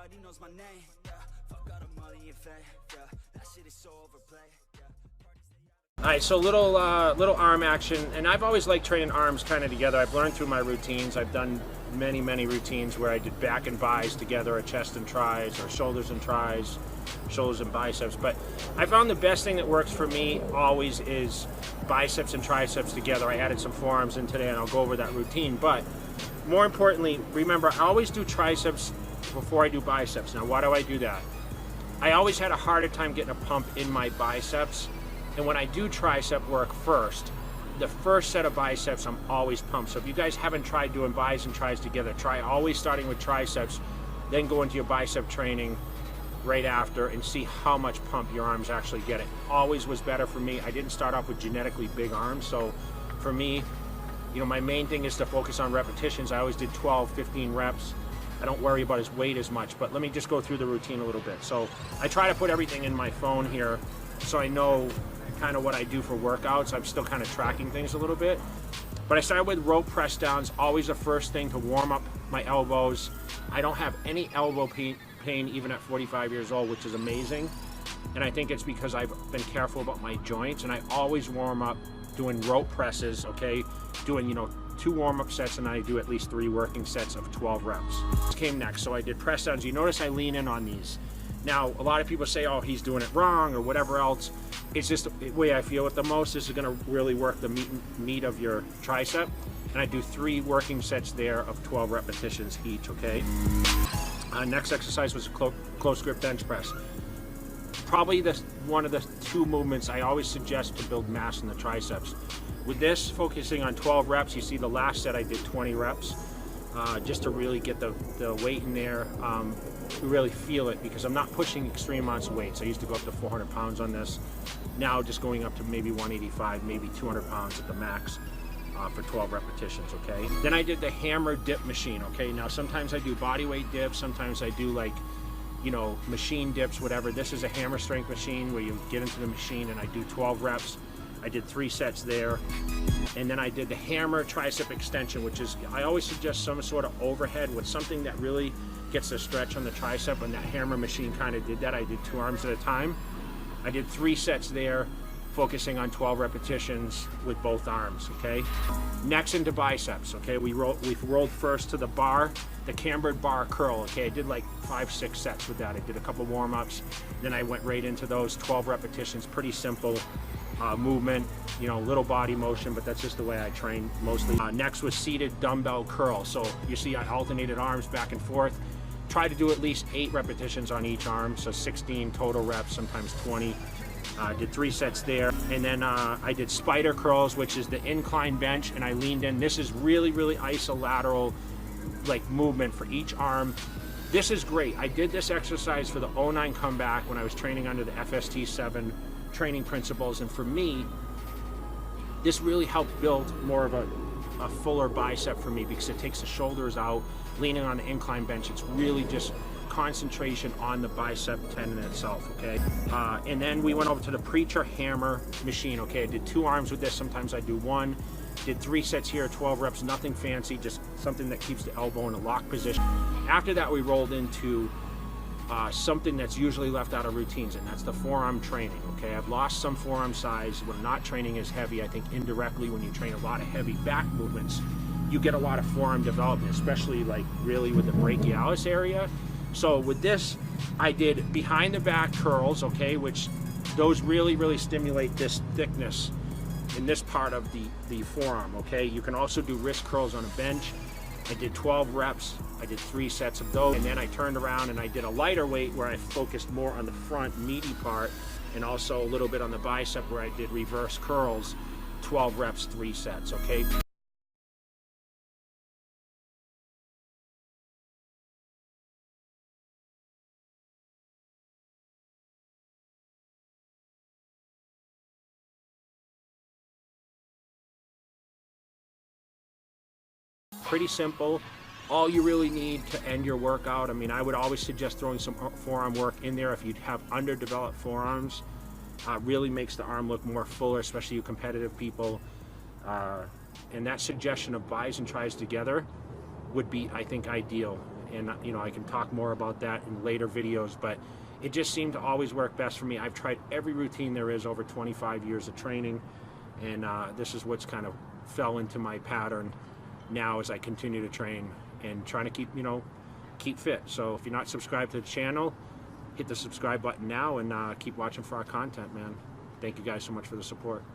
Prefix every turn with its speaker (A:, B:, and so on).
A: everybody knows my name. Yeah, fuck all the money and fame. Yeah, that shit is so overplayed.
B: All right, so little arm action, and I've always liked training arms kind of together. I've learned through my routines. I've done many routines where I did back and bis together, or chest and tris, or shoulders and tris, shoulders and biceps. But I found the best thing that works for me always is biceps and triceps together. I added some forearms in today, and I'll go over that routine. But more importantly, remember, I always do triceps before I do biceps. Now, why do I do that? I always had a harder time getting a pump in my biceps. And when I do tricep work first, the first set of biceps, I'm always pumped. So if you guys haven't tried doing bis and tris together, try always starting with triceps, then go into your bicep training right after and see how much pump your arms actually get. It always was better for me. I didn't start off with genetically big arms. So for me, you know, my main thing is to focus on repetitions. I always did 12, 15 reps. I don't worry about his weight as much, but let me just go through the routine a little bit. So I try to put everything in my phone here so I know kind of what I do for workouts. I'm still kind of tracking things a little bit. But I started with rope press downs, always the first thing to warm up my elbows. I don't have any elbow pain even at 45 years old, which is amazing. And I think it's because I've been careful about my joints, and I always warm up doing rope presses, okay? Doing, you know, 2 warm-up sets, and I do at least 3 working sets of 12 reps. This came next, so I did press downs. You notice I lean in on these. Now, a lot of people say, oh, he's doing it wrong or whatever else. It's just the way I feel it the most. This is gonna really work the meat of your tricep. And I do 3 working sets there of 12 repetitions each, okay? Next exercise was a close grip bench press. Probably one of the 2 movements I always suggest to build mass in the triceps. With this, focusing on 12 reps, you see the last set I did 20 reps, just to really get the weight in there. You really feel it because I'm not pushing extreme amounts of weights. I used to go up to 400 pounds on this. Now just going up to maybe 185, maybe 200 pounds at the max for 12 repetitions, okay? Then I did the hammer dip machine, okay? Now sometimes I do body weight dips, sometimes I do like, you know, machine dips, whatever. This is a hammer strength machine where you get into the machine and I do 12 reps. I did 3 sets there. And then I did the hammer tricep extension, which is, I always suggest some sort of overhead with something that really gets a stretch on the tricep, and that hammer machine kind of did that. I did 2 arms at a time. I did 3 sets there, focusing on 12 repetitions with both arms, okay? Next into biceps, okay? We rolled first to the bar, the cambered bar curl, okay? I did like 5, 6 sets with that. I did a couple warm-ups, then I went right into those 12 repetitions, pretty simple movement, you know, little body motion, but that's just the way I train mostly. Next was seated dumbbell curl. So you see I alternated arms back and forth. Try to do at least 8 repetitions on each arm, so 16 total reps, sometimes 20. Did 3 sets there. And then I did spider curls, which is the incline bench, and I leaned in. This is really isolateral like movement for each arm. This is great. I did this exercise for the 09 comeback when I was training under the FST7 training principles, and for me this really helped build more of a fuller bicep for me because it takes the shoulders out, leaning on the incline bench. It's really just concentration on the bicep tendon itself, okay? And then we went over to the preacher hammer machine, okay? I did 2 arms with this, sometimes I do 1. Did 3 sets here, 12 reps, nothing fancy, just something that keeps the elbow in a locked position. After that, we rolled into something that's usually left out of routines, and that's the forearm training, okay? I've lost some forearm size when not training as heavy. I think indirectly when you train a lot of heavy back movements, you get a lot of forearm development, especially like really with the brachialis area. So with this, I did behind the back curls, okay, which those really stimulate this thickness in this part of the forearm, okay? You can also do wrist curls on a bench. I did 12 reps, I did 3 sets of those, and then I turned around and I did a lighter weight where I focused more on the front meaty part and also a little bit on the bicep where I did reverse curls, 12 reps, 3 sets, okay? Pretty simple. All you really need to end your workout, I mean, I would always suggest throwing some forearm work in there if you have underdeveloped forearms. Really makes the arm look more fuller, especially you competitive people. And that suggestion of bis and tris together would be, I think, ideal. And you know, I can talk more about that in later videos, but it just seemed to always work best for me. I've tried every routine there is over 25 years of training, and this is what's kind of fell into my pattern now as I continue to train and trying to keep, you know, keep fit. So if you're not subscribed to the channel, hit the subscribe button now and keep watching for our content, man. Thank you guys so much for the support.